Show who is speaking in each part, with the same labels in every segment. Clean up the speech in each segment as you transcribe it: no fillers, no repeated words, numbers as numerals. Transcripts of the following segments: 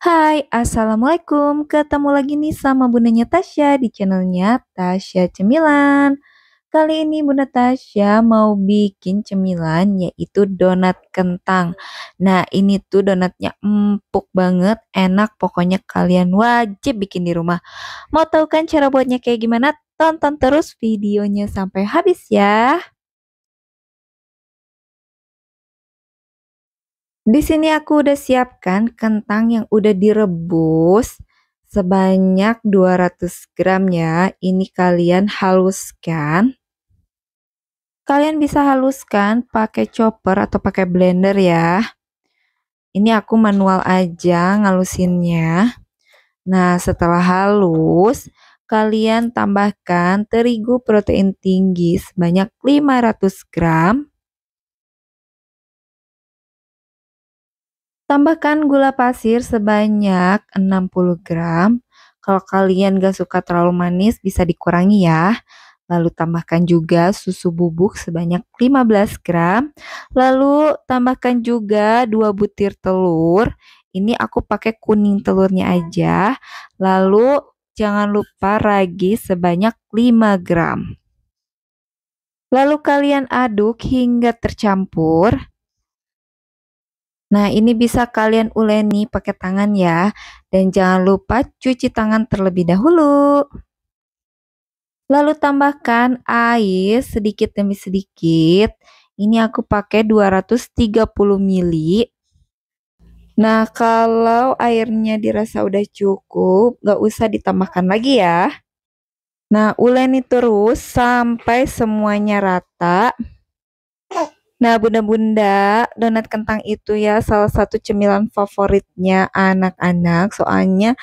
Speaker 1: Hai, Assalamualaikum. Ketemu lagi nih sama Bundanya Tasya di channelnya Tasya Cemilan. Kali ini Bunda Tasya mau bikin cemilan yaitu donat kentang. Nah, ini tuh donatnya empuk banget, enak. Pokoknya kalian wajib bikin di rumah. Mau tahu kan cara buatnya kayak gimana? Tonton terus videonya sampai habis ya. Di sini aku udah siapkan kentang yang udah direbus sebanyak 200 gram ya. Ini kalian haluskan. Kalian bisa haluskan pakai chopper atau pakai blender ya. Ini aku manual aja ngalusinnya. Nah, setelah halus, kalian tambahkan terigu protein tinggi sebanyak 500 gram. Tambahkan gula pasir sebanyak 60 gram. Kalau kalian gak suka terlalu manis bisa dikurangi ya. Lalu tambahkan juga susu bubuk sebanyak 15 gram. Lalu tambahkan juga 2 butir telur. Ini aku pakai kuning telurnya aja. Lalu jangan lupa ragi sebanyak 5 gram. Lalu kalian aduk hingga tercampur. Nah, ini bisa kalian uleni pakai tangan ya. Dan jangan lupa cuci tangan terlebih dahulu. Lalu tambahkan air sedikit demi sedikit. Ini aku pakai 230 ml. Nah, kalau airnya dirasa udah cukup, nggak usah ditambahkan lagi ya. Nah, uleni terus sampai semuanya rata. Nah, bunda-bunda, donat kentang itu ya salah satu cemilan favoritnya anak-anak. Soalnya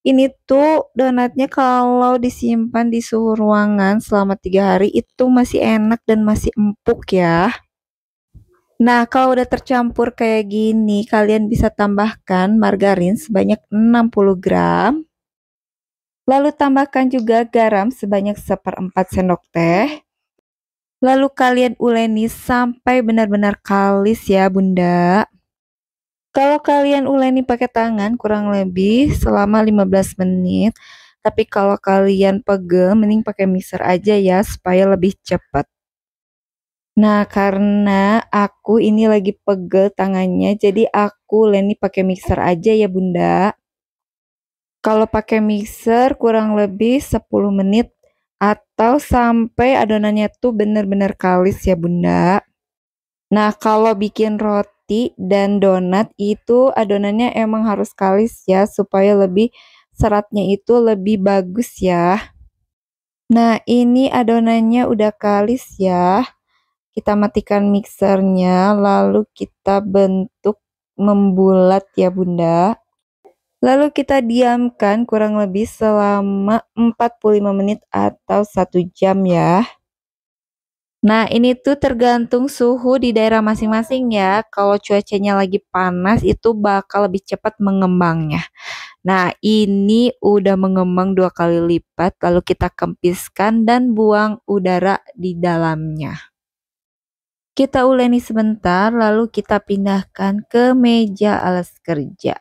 Speaker 1: ini tuh donatnya kalau disimpan di suhu ruangan selama 3 hari itu masih enak dan masih empuk ya. Nah, kalau udah tercampur kayak gini, kalian bisa tambahkan margarin sebanyak 60 gram. Lalu tambahkan juga garam sebanyak 1/4 sendok teh. Lalu kalian uleni sampai benar-benar kalis ya, Bunda. Kalau kalian uleni pakai tangan kurang lebih selama 15 menit. Tapi kalau kalian pegel mending pakai mixer aja ya supaya lebih cepat. Nah, karena aku ini lagi pegel tangannya jadi aku uleni pakai mixer aja ya, Bunda. Kalau pakai mixer kurang lebih 10 menit atau sampai adonannya tuh benar-benar kalis ya, Bunda. Nah, kalau bikin roti dan donat itu adonannya emang harus kalis ya supaya lebih seratnya itu lebih bagus ya. Nah, ini adonannya udah kalis ya. Kita matikan mixernya lalu kita bentuk membulat ya, Bunda. Lalu kita diamkan kurang lebih selama 45 menit atau 1 jam ya. Nah, ini tuh tergantung suhu di daerah masing-masing ya. Kalau cuacanya lagi panas itu bakal lebih cepat mengembangnya. Nah, ini udah mengembang 2 kali lipat. Lalu kita kempiskan dan buang udara di dalamnya. Kita uleni sebentar, lalu kita pindahkan ke meja alas kerja.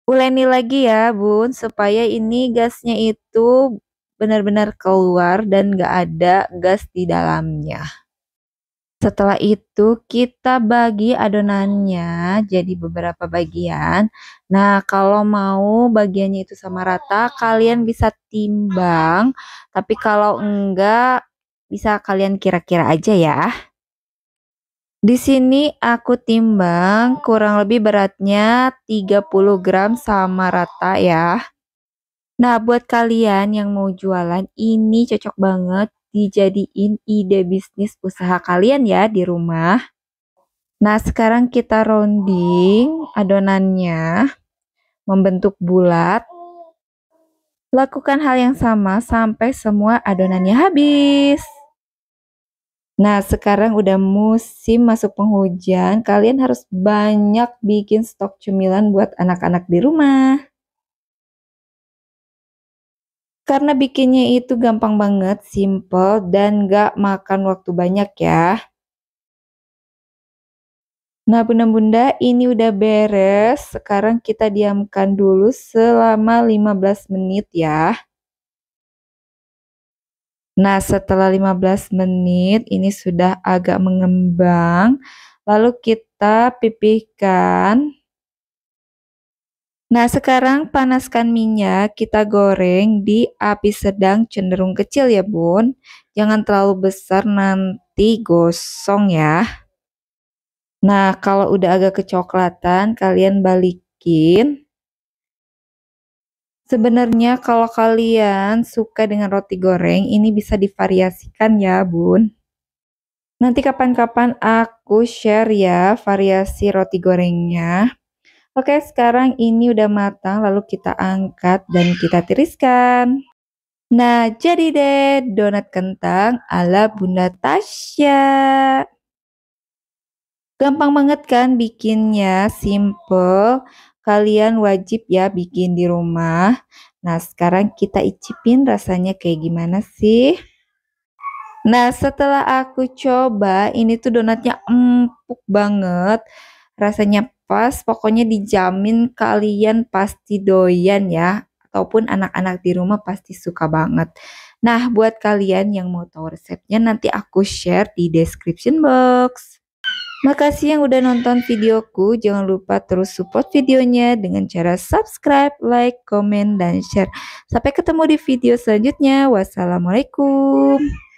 Speaker 1: Uleni lagi ya, Bun, supaya ini gasnya itu benar-benar keluar dan gak ada gas di dalamnya. Setelah itu kita bagi adonannya jadi beberapa bagian. Nah, kalau mau bagiannya itu sama rata, kalian bisa timbang. Tapi kalau enggak, bisa kalian kira-kira aja ya. Di sini aku timbang kurang lebih beratnya 30 gram sama rata ya. Nah, buat kalian yang mau jualan, ini cocok banget dijadiin ide bisnis usaha kalian ya di rumah. Nah, sekarang kita rounding adonannya membentuk bulat. Lakukan hal yang sama sampai semua adonannya habis. Nah, sekarang udah musim masuk penghujan. Kalian harus banyak bikin stok cemilan buat anak-anak di rumah. Karena bikinnya itu gampang banget, simple, dan gak makan waktu banyak ya. Nah, bunda-bunda, ini udah beres. Sekarang kita diamkan dulu selama 15 menit ya. Nah, setelah 15 menit ini sudah agak mengembang. Lalu kita pipihkan. Nah, sekarang panaskan minyak, kita goreng di api sedang cenderung kecil ya, Bun. Jangan terlalu besar, nanti gosong ya. Nah, kalau udah agak kecoklatan, kalian balikin. Sebenarnya kalau kalian suka dengan roti goreng, ini bisa divariasikan ya, Bun. Nanti kapan-kapan aku share ya variasi roti gorengnya. Oke, sekarang ini udah matang, lalu kita angkat dan kita tiriskan. Nah, jadi deh donat kentang ala Bunda Tasya. Gampang banget kan bikinnya, simple. Kalian wajib ya bikin di rumah. Nah, sekarang kita icipin rasanya kayak gimana sih? Nah, setelah aku coba, ini tuh donatnya empuk banget. Rasanya pas, pokoknya dijamin kalian pasti doyan ya. Ataupun anak-anak di rumah pasti suka banget. Nah, buat kalian yang mau tahu resepnya, nanti aku share di description box. Makasih yang udah nonton videoku. Jangan lupa terus support videonya dengan cara subscribe, like, komen, dan share. Sampai ketemu di video selanjutnya. Wassalamualaikum.